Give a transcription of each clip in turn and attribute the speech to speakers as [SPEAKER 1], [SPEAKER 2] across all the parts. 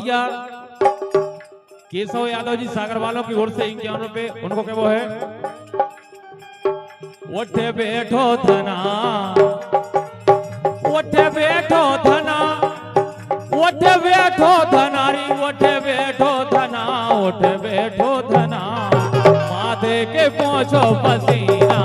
[SPEAKER 1] भैया केशव यादव जी सागर वालों की ओर से 51 रुपए, उनको क्या वो है उठे बैठो धना, उठे बैठो धना, उठे बैठो धनारी, उठे बैठो धना, उठे बैठो धना, माथे के पहुंचो पसीना।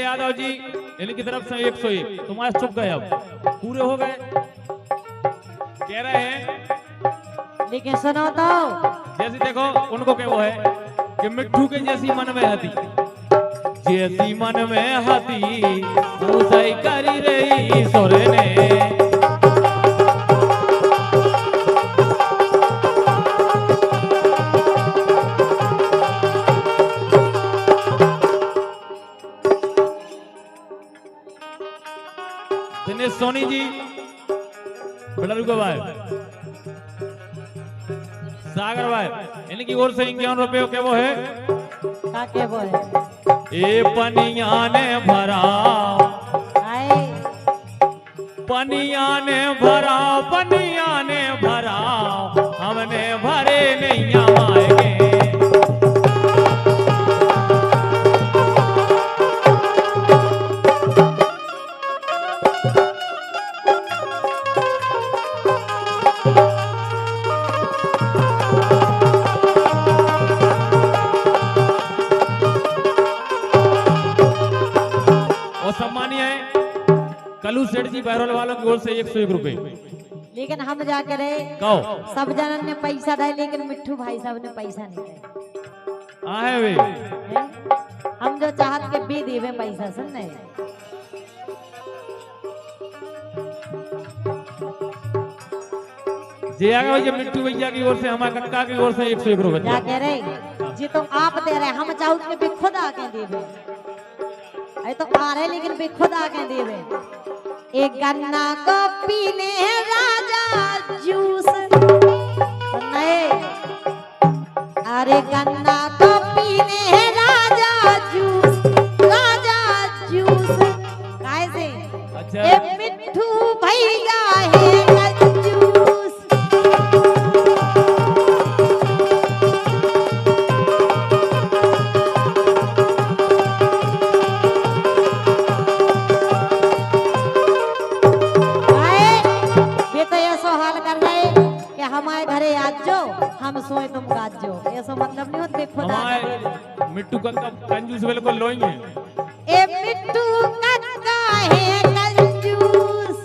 [SPEAKER 1] यादव जी इनकी तरफ से 101, तुम्हारे चुप गए, अब पूरे हो गए कह रहे हैं,
[SPEAKER 2] लेकिन सुनो तो
[SPEAKER 1] जैसे देखो उनको क्या वो है कि मिट्ठू के जैसी मन में हती, जैसी मन में हती पूजाई करी रही सोरे ने। दिनेश सोनी जी बड़रू के भाई, सागर भाई, इनकी ओर से 51 रुपए के वो है
[SPEAKER 2] काके वो है
[SPEAKER 1] ए पनिया ने भरा, पनिया ने भरा, पनिया ने भरा, हमने भरे नहीं आएंगे। कलू सेठ जी बहरोल वालों की ओर से 101 रुपए।
[SPEAKER 2] लेकिन हम जाके रहे
[SPEAKER 1] कहो
[SPEAKER 2] सब जनन ने पैसा दे, लेकिन मिट्ठू भाई साहब ने पैसा नहीं दे।
[SPEAKER 1] आहे वे
[SPEAKER 2] हम जो चाहत के भी देवे पैसा सुन नहीं।
[SPEAKER 1] जे आगे जो मिट्ठू भैया की ओर से, हमारे कक्का की ओर से 101 रुपए।
[SPEAKER 2] क्या कह रहे जी, तो आप दे रहे, हम चाहू के भी खुद आके देवे, अरे तो आ रहे लेकिन भी खुद आके देवे। एक गन्ना को पीने राजा जूस नहीं, अरे गन्ना को पीने राजा जूस, राजा जूस कैसे?
[SPEAKER 1] अच्छा
[SPEAKER 2] ये मिट्ठू भैया है कंजूस। हमारे घरे आज जो हम सोए तुम गाज जो, ऐसा मतलब नहीं होता खुदा।
[SPEAKER 1] मिट्टू का कंजूस बिल्कुल लोएंगे।
[SPEAKER 2] ए मिट्टू कक्का है कंजूस।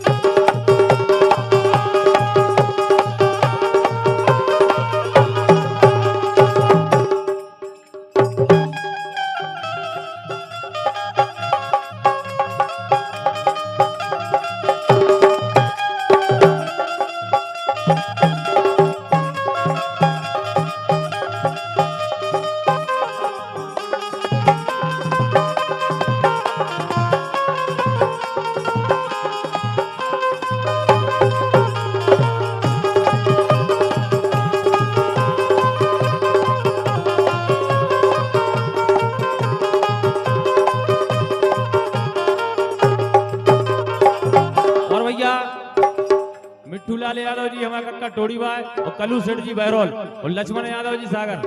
[SPEAKER 2] मिट्ठू लाल यादव जी हमारा कक्का टोड़ी भाई, और कलू सेठ जी बहरोल, और लक्ष्मण यादव जी सागर,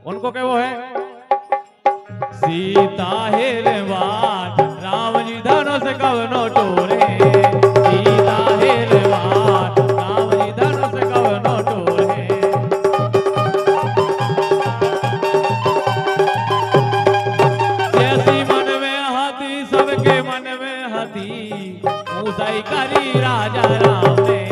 [SPEAKER 2] उनको क्या वो है सीता हेलवान राम जी धनुष से कवनो टोरे, सीता हेलवान राम जी धनुष से कवनो टोरे। जैसी मन में हाथी सबके मन में हाथी, ऊंचाई करी राजा राम ने।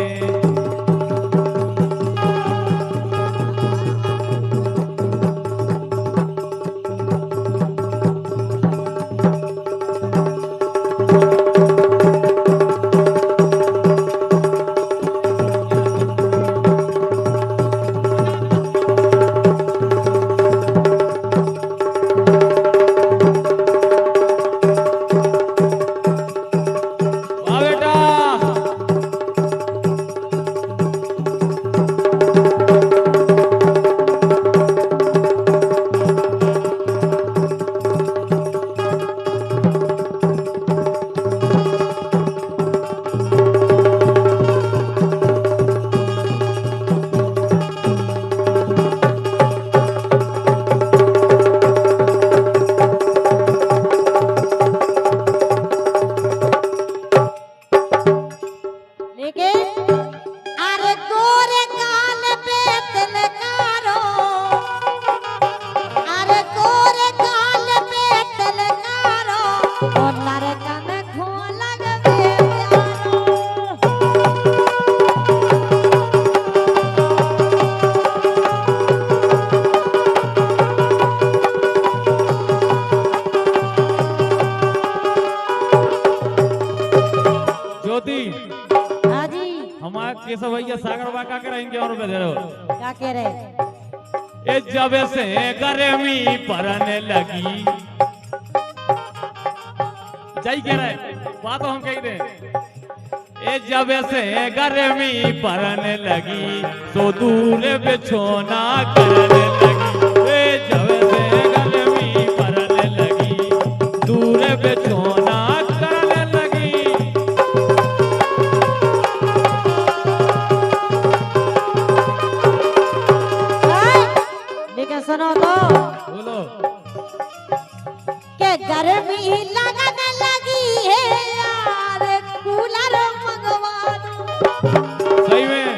[SPEAKER 1] ज्योति
[SPEAKER 2] हाँ जी
[SPEAKER 1] हमारे केशव भैया सागर बा का करेंगे और रुपए दे रहे हो
[SPEAKER 2] क्या कह रहे
[SPEAKER 1] ए जब से गर्मी पड़ने लगी जाई कह रहे बात तो हम कही दे ए जब से गर्मी पड़ने लगी तो दूर बिछोना करने लगी ए जब से गर्मी पड़ने लगी दूर बिछोना करने लगी
[SPEAKER 2] लेकिन सुनो तो
[SPEAKER 1] बोलो
[SPEAKER 2] के गर्मी लगने लगी है यार कूलर मंगवा दो
[SPEAKER 1] सही में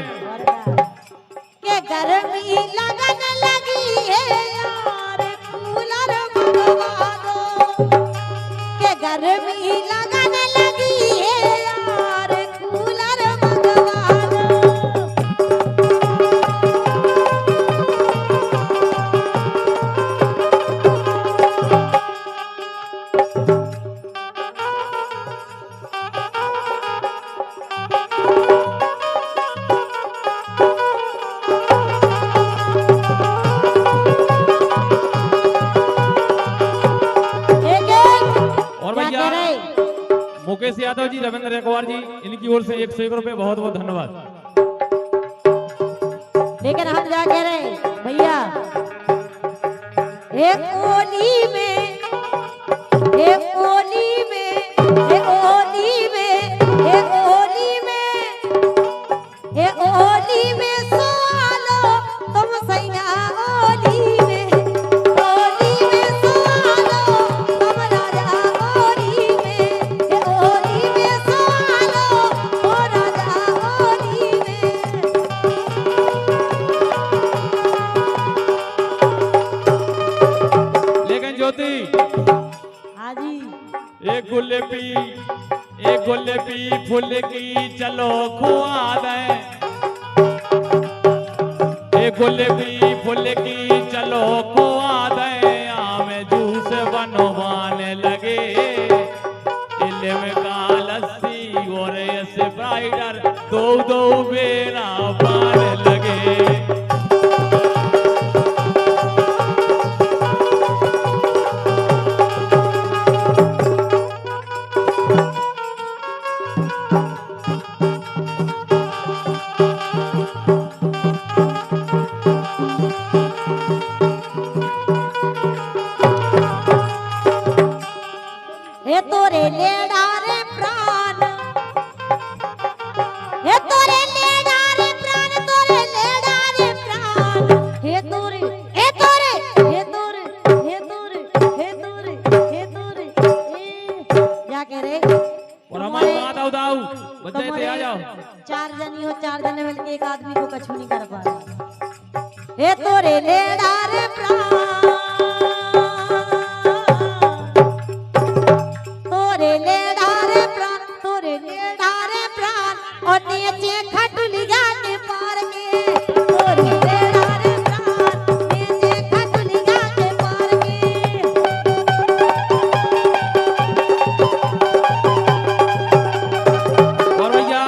[SPEAKER 2] के गर्मी लगने लगी है यार कूलर मंगवा दो के गर्मी लगने लगी है यार कूलर मंगवा दो
[SPEAKER 1] और
[SPEAKER 2] क्या
[SPEAKER 1] भैया
[SPEAKER 2] कह रहे
[SPEAKER 1] मुकेश यादव जी रविंद्र रेकवार जी इनकी ओर से 101 रुपए बहुत बहुत धन्यवाद
[SPEAKER 2] लेकिन हम क्या कह रहे भैया एक ओली में एक ओली में एक ओली में एक ओली में एक ओली में सोलो तुम सैया ओली में सोलो तुम राजा ओली में सोलो ओ राजा ओली में
[SPEAKER 1] लेकिन ज्योति
[SPEAKER 2] हाँ जी
[SPEAKER 1] एक गुलेबी फूल की चलो खुआ दे एक गुलेबी फूल की चलो खुआ दे आम जूस बनवाने लगे इल्म का लस्सी और स्प्राइटर दो दो बेरा पान लगे
[SPEAKER 2] हे तोरे लेडा रे प्राण हे तोरे लेडा रे प्राण तोरे लेडा रे प्राण हे तोरे हे तोरे हे तोरे हे तोरे हे तोरे हे तोरे क्या कह रहे
[SPEAKER 1] और हमारे बात आओ दाऊ बच्चे ते आ जाओ
[SPEAKER 2] चार जनी हो चार जने मिलके एक आदमी को कछु नहीं कर पा रहे हे तोरे लेडा रे प्राण तोरे लेडा रे प्राण और नीचे खटुलिया के पार में तोरे लेडा रे प्राण नीचे खटुलिया के पार में
[SPEAKER 1] और भैया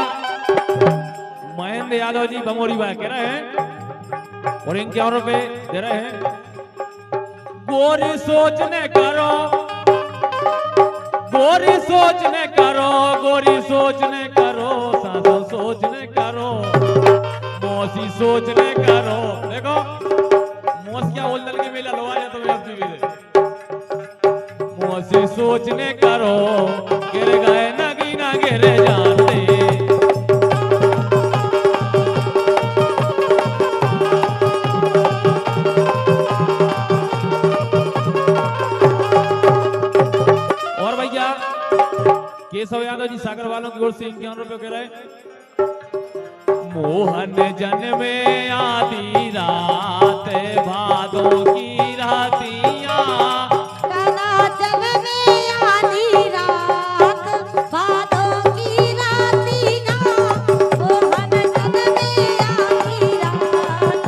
[SPEAKER 1] महेंद्र यादव जी बमोरी बा कह रहे हैं और इनके और रुपए दे रहे हैं गोरी सोचने करो गोरी सोचने करो गोरी सोचने करो सासो सोचने करो मौसी सोचने करो देखो मौस क्या बोल दल के मेला लो आया तो मैं मौसी सोचने करो गिर गए नगी ना गिरे जाते और भैया केशव यादव जी सागर वालों की ओर से 51 रुपए कह रहे मोहन जन्मे आधी रात भादों की रातियां
[SPEAKER 2] काला जल में आधी रात भादों की रातियां मोहन जल में आधी रात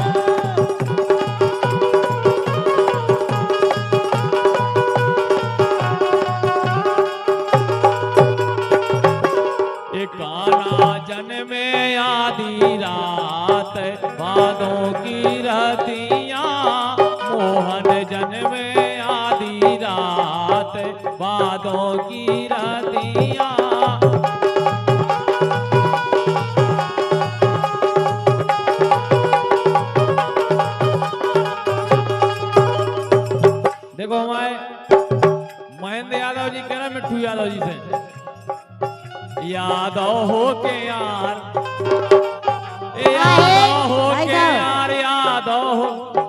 [SPEAKER 1] एक जन्मे आधी रात बादों की रतियां, मोहन जन्मे आधी रात बादों की रतियां। देखो हमारे महेंद्र यादव जी कह रहे मिट्ठू यादव जी से, यादव हो के यार, यादव हो के यार, यादव हो।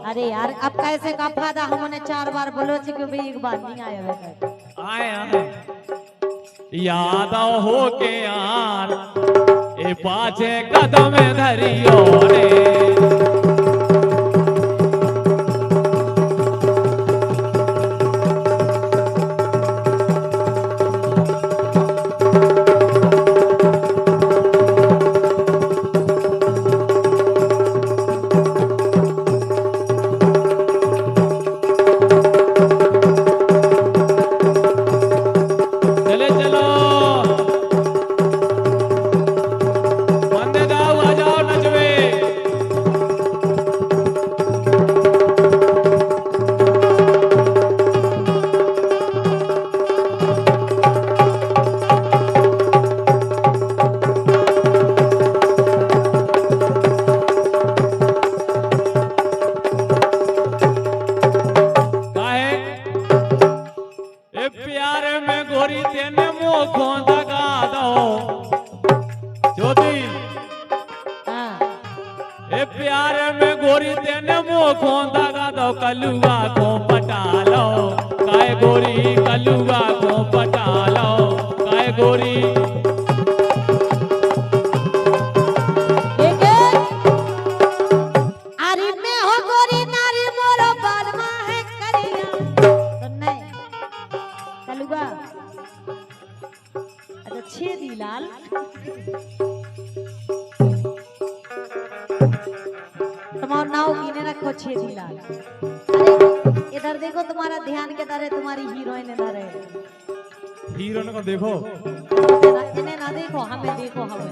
[SPEAKER 2] अरे यार अब कैसे का फायदा, हमने 4 बार बोलो कि भाई एक बार नहीं आए हुए
[SPEAKER 1] आए आए। यादव हो के यार ए पाछे कदम धरियो रे, कलुआ को पटा लो काय गोरी, कलुआ को पटा लो काय गोरी।
[SPEAKER 2] अरे मैं हो गोरी नारी मोरो बालमा है करिया, सुनने कलुआ। अच्छा छेदी लाल तुम्हारा नाव कीने रखो छेदी लाल। इधर देखो तुम्हारा ध्यान किधर है, तुम्हारी हीरोइन इधर है।
[SPEAKER 1] हीरोइन को देखो,
[SPEAKER 2] इन्हें ना देखो, हमें देखो हमें।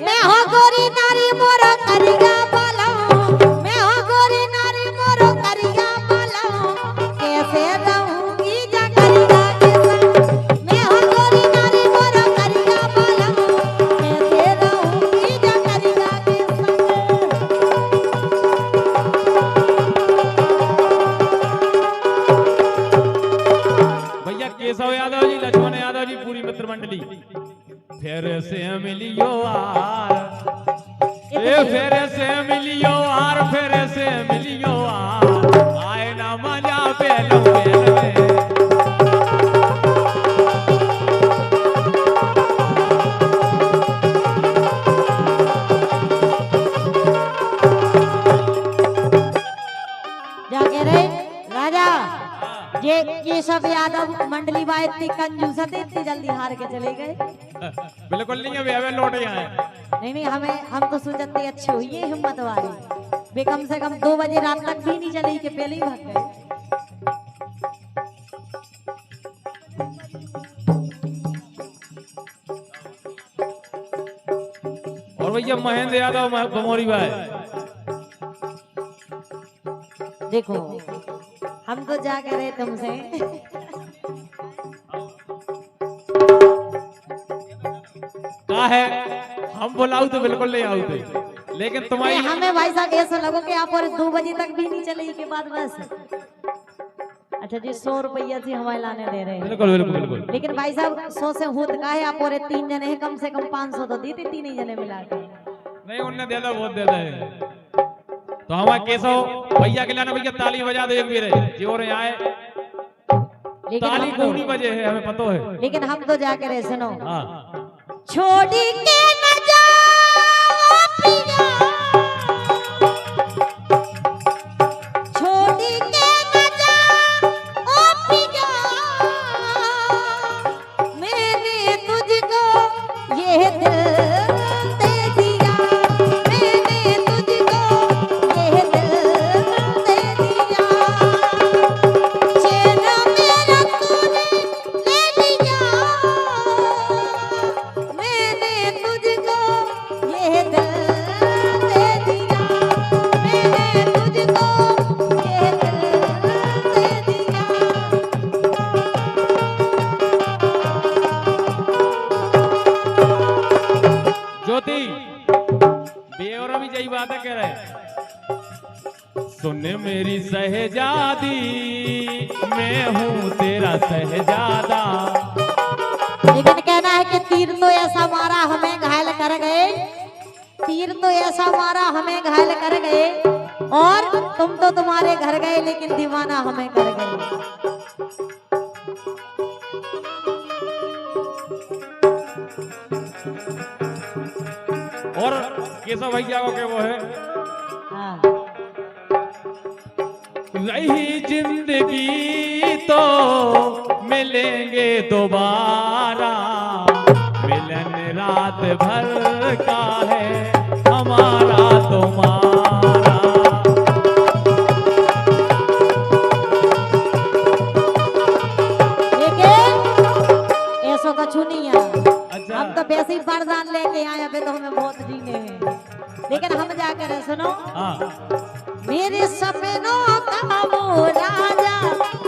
[SPEAKER 2] मैं हो गोरी नारी मोरो करिया बालो, मैं हो गोरी नारी मोरो करिया बालो, कैसे रहूंगी जा करिया के संग। मैं हो गोरी नारी मोरो करिया बालो, कैसे रहूंगी जा करिया के संग।
[SPEAKER 1] भैया केशव यादव जी, लक्ष्मण यादव जी, पूरी मित्र मंडली फिर से मिलियो आर, फिर से मिलियो आर, फिर से मिलियो आर, आए ना मजा पहलो पहले।
[SPEAKER 2] जाके रे राजा, ये सब यादव मंडली बा इतनी कंजूस थे, इतनी जल्दी हार के चले गए।
[SPEAKER 1] बिल्कुल नहीं, अभी हमें लौट आए।
[SPEAKER 2] नहीं हम तो सोचते अच्छे हुई है हिम्मत वाली, वे कम से कम 2 बजे रात तक भी नहीं चले कि पहले ही भाग गए।
[SPEAKER 1] और भैया महेंद्र यादव बमोरी भाई,
[SPEAKER 2] देखो हम तो जा के रहे तुमसे
[SPEAKER 1] क्या है, हम बुलाऊ तो बिल्कुल नहीं आऊते, लेकिन तुम्हारी
[SPEAKER 2] हमें भाई साहब ऐसा लगो कि आप और 2 बजे तक भी नहीं चले के बाद बस। अच्छा जी 100 रुपया से हमारे लाने दे रहे हैं।
[SPEAKER 1] बिल्कुल बिल्कुल बिल्कुल।
[SPEAKER 2] लेकिन भाई साहब 100 से होत का है, आप और 3 जने हैं, कम से कम 500 तो देते 3 ही जने मिला के।
[SPEAKER 1] नहीं उनने दे दो, बहुत दे दे। तो हमारे केशव भैया के लाना, भैया ताली बजा दो एक बार जोर आए। ताली कौनी बजे है हमें पता है,
[SPEAKER 2] लेकिन हम तो जाके रहे सुनो।
[SPEAKER 1] हाँ
[SPEAKER 2] छोड़ी के न जाओ पिया, छोड़ी के न जाओ पिया, मैंने तुझको ये दिल दे दिया, मैंने तुझको ये दिल दे दिया, चैन मेरा
[SPEAKER 1] शहजादी, मैं हूँ तेरा शहजादा।
[SPEAKER 2] लेकिन कहना है कि तीर तो ऐसा मारा हमें घायल कर गए, तीर तो ऐसा मारा हमें घायल कर गए, और तुम तो तुम्हारे घर गए लेकिन दीवाना हमें कर गए।
[SPEAKER 1] और केशव भैया को क्या वो है,
[SPEAKER 2] हाँ।
[SPEAKER 1] रही जिंदगी तो मिलेंगे दोबारा, मिलन रात भर का है हमारा तुम्हारा।
[SPEAKER 2] लेकिन ऐसो कछु नहीं है।
[SPEAKER 1] अच्छा।
[SPEAKER 2] हम तो वैसे ही वरदान लेके आए, अबे तो हमें बहुत जीने हैं। लेकिन हम जाकर सुनो,
[SPEAKER 1] हाँ।
[SPEAKER 2] मेरे सपनों का वो राजा,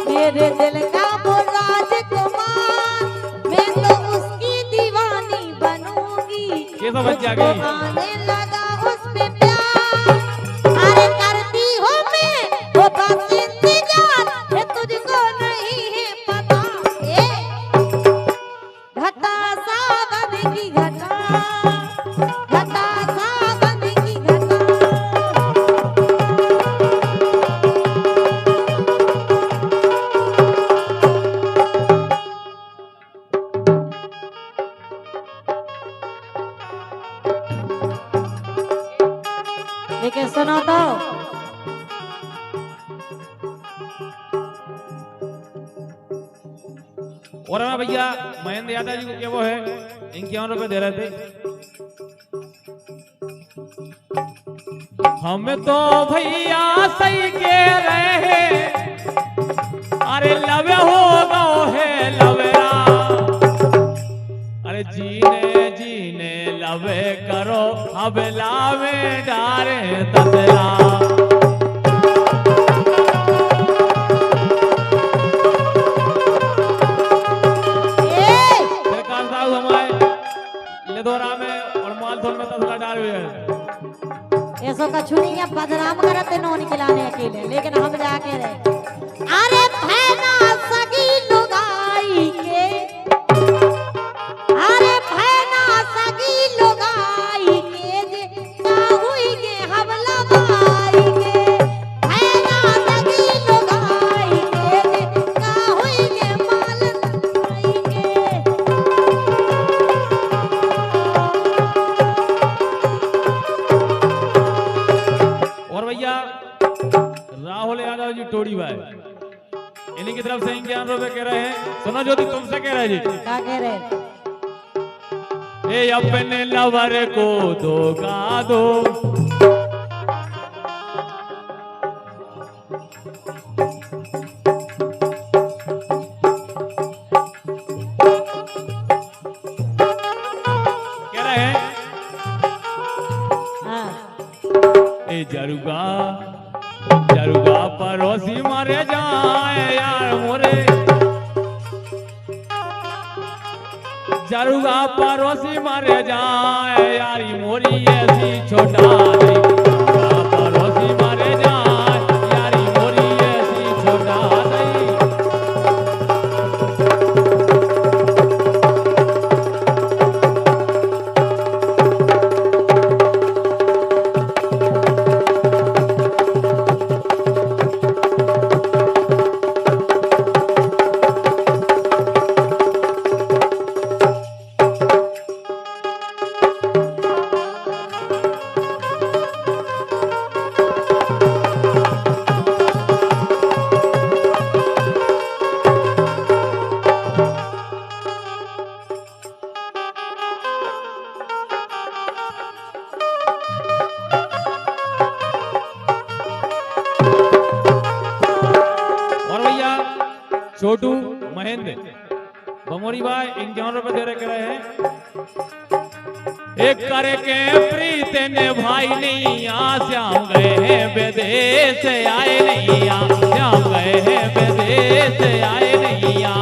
[SPEAKER 2] मेरे दिल का वो राजकुमार, मैं तो उसकी दीवानी बनूंगी।
[SPEAKER 1] केशव भैया की
[SPEAKER 2] उसको आने लगा उस पे प्यार, अरे करती हो मैं वो बस इंतजार, ये तुझको नहीं है पता। ए घटा सावन की घटा, घटा सावन की घटा। लेकिन सुनो तो,
[SPEAKER 1] और हमें भैया महेंद्र यादव जी को क्या वो है, ₹51 दे रहे थे। हम तो भैया सही के रहे, अरे लवे हो गो है लवेरा, अरे जीने जीने लवे करो, अब लावे डारे तसला। सरकार साहब हमारे लेदोरा में और मालथोन में तसला डाल हुए हैं।
[SPEAKER 2] ऐसो कछु नहीं है, बदनाम करते नौन खिलाने अकेले। लेकिन हम जाके रहे, अरे भैना सगी लुगाई के, अरे भैना सगी लुगाई के, जे चाहुई के हमला माई के, भैना सगी लुगाई के, जे चाहुई के माल माई के।
[SPEAKER 1] और भैया राहुल यादव जी टोड़ी भाई, इन्हीं की तरफ से ₹51 कह रहे हैं। सुनो ज्योति तुमसे कह रहे जी,
[SPEAKER 2] क्या कह रहे?
[SPEAKER 1] ए अपने लवर को धोखा दो, कह रहे हैं
[SPEAKER 2] हाँ।
[SPEAKER 1] ए जरुगा जरुगा पड़ोसी मारे जाए यार मोरे, जरुगा पड़ोसी मारे जाए यारी मोरी ऐसी छोटा नहीं, जरुगा पड़ोसी मारे जाए यारी मोरी ऐसी छोटा नहीं। छोटू महेंद्र बमोरी भाई ₹51 दे रहे हैं। एक करके प्रीत ने भाई नहीं आ, श्याम गए हैं विदेश आए नहीं आ, श्याम गए हैं विदेश आए नहीं आ।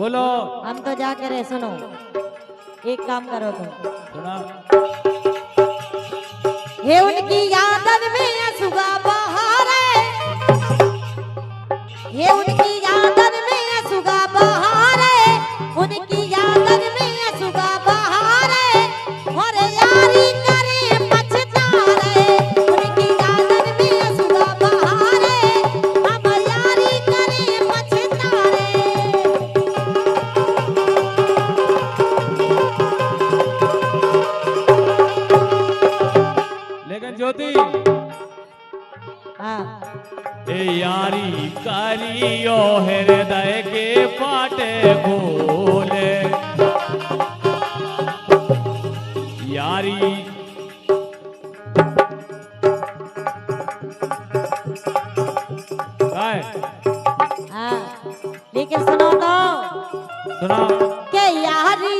[SPEAKER 1] बोलो।
[SPEAKER 2] हम तो जाके रहे, सुनो एक काम करो तुम,
[SPEAKER 1] सुना।
[SPEAKER 2] हे उनकी यादन में सुगा बहारे, हे उनकी यादन में सुगा बहारे, उनकी यादन में सुगा बहारे, और यारी करे पछतारे, उनकी यादन में सुगा बहारे, हम यारी करे पछतारे।
[SPEAKER 1] लेकिन ज्योति
[SPEAKER 2] हाँ
[SPEAKER 1] ए यारी करियो हृदय के पाटे खोले, यारी काय
[SPEAKER 2] हाँ, लेकिन सुनो तो
[SPEAKER 1] सुना।
[SPEAKER 2] के यारी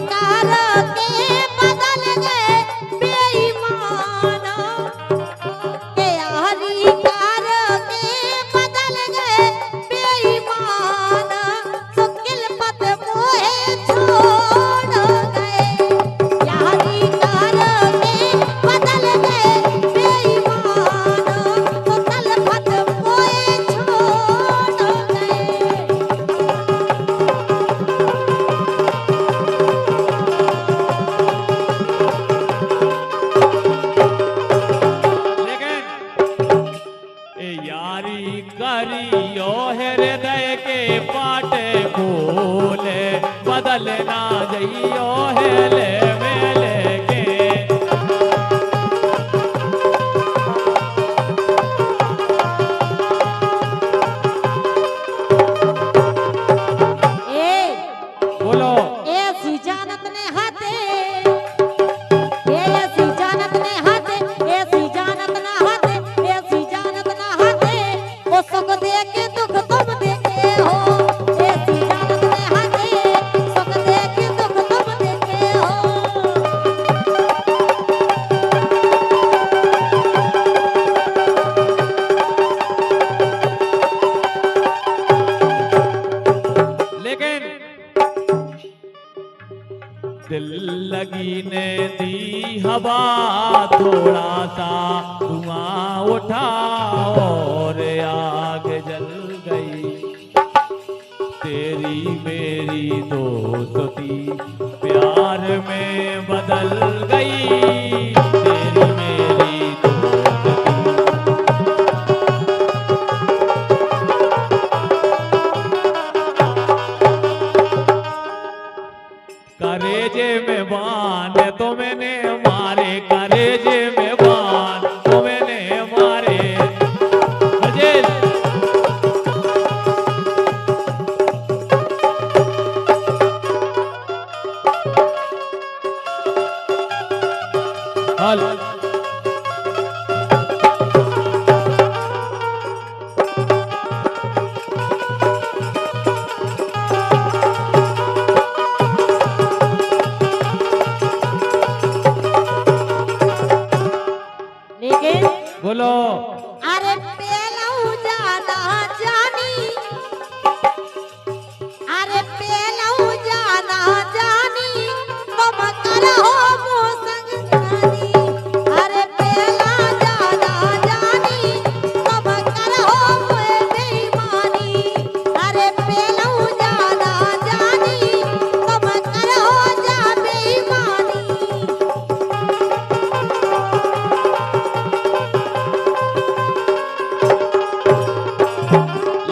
[SPEAKER 2] कार के बदल गए बेईमान, के यारी कार के बदल गए बेईमान, सुकिल पत मोहे छोड़ गए, यारी कार के बदल गए बेईमान, सुकिल पत मोहे छोड़ गए।
[SPEAKER 1] ए यारी करियो हृदय के पाटे खोले, बदल ना जइयो हेले मेले के।
[SPEAKER 2] ए
[SPEAKER 1] बोलो।
[SPEAKER 2] ऐसी जानत ने हाथे, ऐसी जानत ने हाथे, ऐसी जानत ना हाथे, ऐसी जानत ना हाथे, ओ सुख दे के दुख तुम देखे हो, ऐसी जानत ने हाथे, सुख दे के दुख तुम देखे हो।
[SPEAKER 1] लेकिन दिल लगी ने दी हवा, थोड़ा सा धुआं उठा और आग जल गई, तेरी मेरी दोस्ती प्यार में बदल गई, तेरी मेरी दोस्ती। करेजे में बाण तो मैंने मारे, करेजे में बाण तो मैंने मारे। अजय हल
[SPEAKER 2] लेकिन
[SPEAKER 1] बोलो।
[SPEAKER 2] अरे पेलऊ जाना जानी, अरे पेलऊ जाना जानी, तुम करहो मोसंग जानी, अरे पेला जाना जानी, तुम करहो मोए बेईमानी, अरे पेलऊ जाना जानी, तुम करहो जा बेईमानी।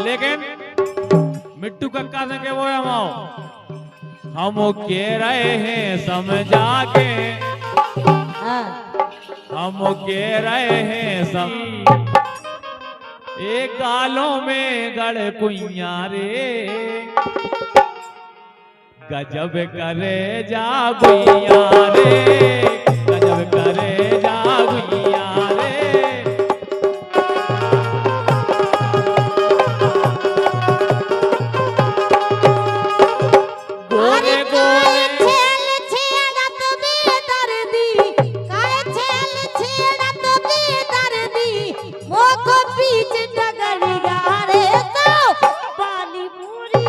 [SPEAKER 1] लेकिन मिट्टू कक्का से के वो हम कह रहे हैं समझा के,
[SPEAKER 2] हाँ
[SPEAKER 1] हम कह रहे हैं सम एक गालों में गड़ कुइया रे, गजब करे जा गुइया रे, गजब करे जा गुइया रे। गोरे गोरे
[SPEAKER 2] छेल छेड़त बेदर्दी, काय छेल छेड़त बेदर्दी, मोको बीच डगर गा रे तो बाली पूरी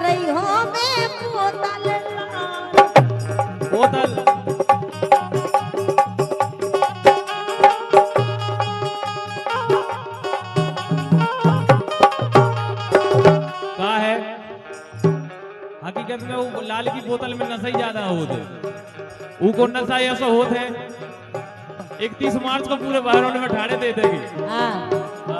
[SPEAKER 2] रही हो मैं बोतल
[SPEAKER 1] बोतल का है हकीकत में वो लाल की बोतल में नशा ही ज्यादा होते उको नशा ऐसा होते है 31 मार्च को पूरे बहरौल में ठाड़े दे देगी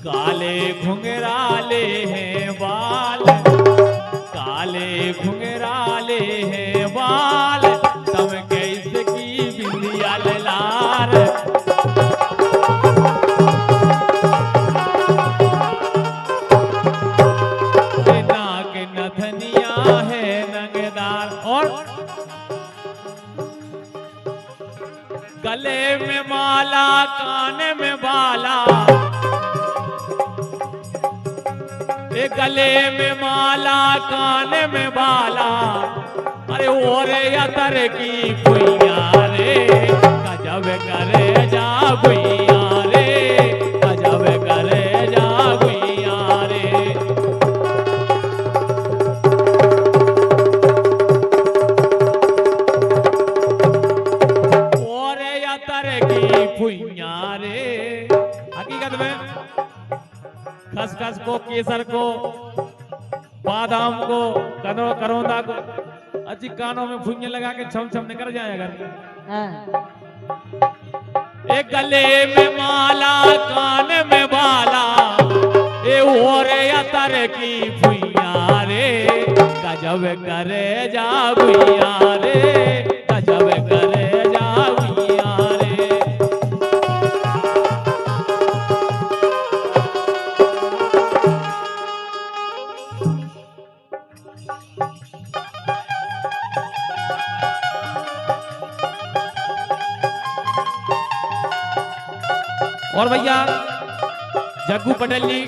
[SPEAKER 1] काले घुंघराले हैं बाल काले घुंघराले हैं बाल तम कैसे की बिंदिया लाल नाक नथनिया है नंगदार और गले में माला कान में बाला गले में माला कान में बाला अरे ओरे अतर की भुइया रे गजब करे जा भुइया रे गजब करे जा भुइया रे ओरे अतर की भुइया रे हकीकत में खसखस को केसर को बादाम को करौंदा को अच्छी कानों में फुइयां लगा के छम छम निकल जाए अगर एक गले में माला कान में बाला ए ओरे अतर की फुइया रे गजब करे जा भुइया रे गजब करे जा भुइया रे और भैया जग्गू पटेल जी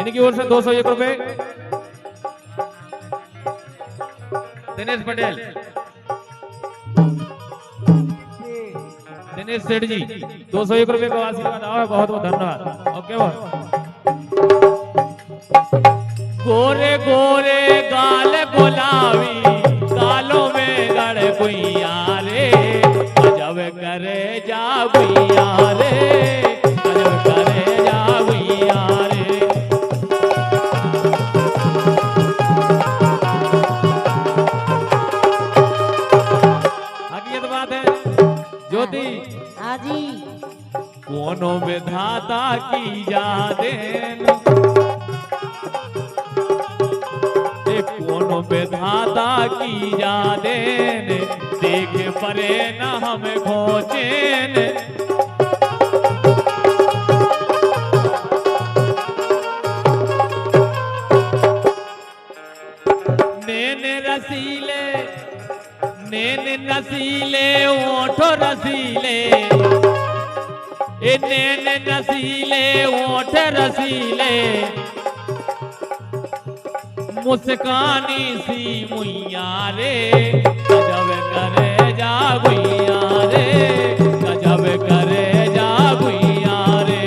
[SPEAKER 1] इनकी ओर से 201 रुपए दिनेश पटेल दिनेश सेठ जी 201 रुपए का आशीर्वाद आओ बहुत बहुत धन्यवाद ओके गोरे गोरे गाल गुलाबी गालों में गड़ भुइया रे गजब करे जा भुइया रे गजब करे जा भुइया रे हकीकत बात है ज्योति
[SPEAKER 2] हाँ जी
[SPEAKER 1] कोनो विधाता की यादें कोनो विधाता की यादें देख परे न हमें खोचेन नैन नसीले ओठो रसीले नैन नसीले ओठ रसीले मुस्कानी सी मुइया रे गजब करे जा भुइया रे गजब करे जा भुइया रे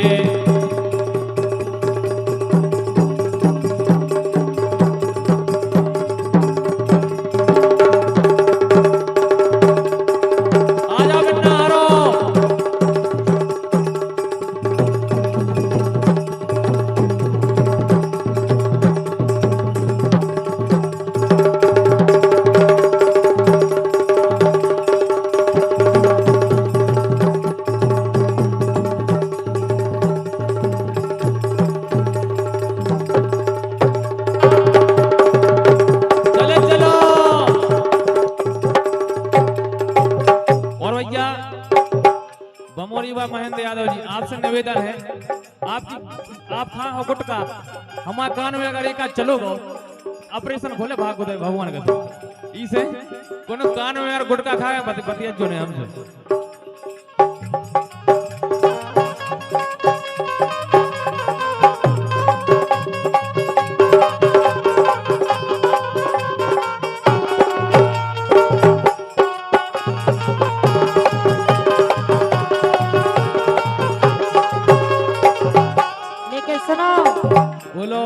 [SPEAKER 1] आजा बिन्नारो महेंद्र यादव जी आपसे निवेदन है आप खां हो गुटका हमारे कान में अगर एक चलो गो ऑपरेशन खोले भाग भगवान का इसे कोनो कान में अगर गुटका खाए बतिया जो ने हमसे
[SPEAKER 2] सुनो
[SPEAKER 1] बोलो।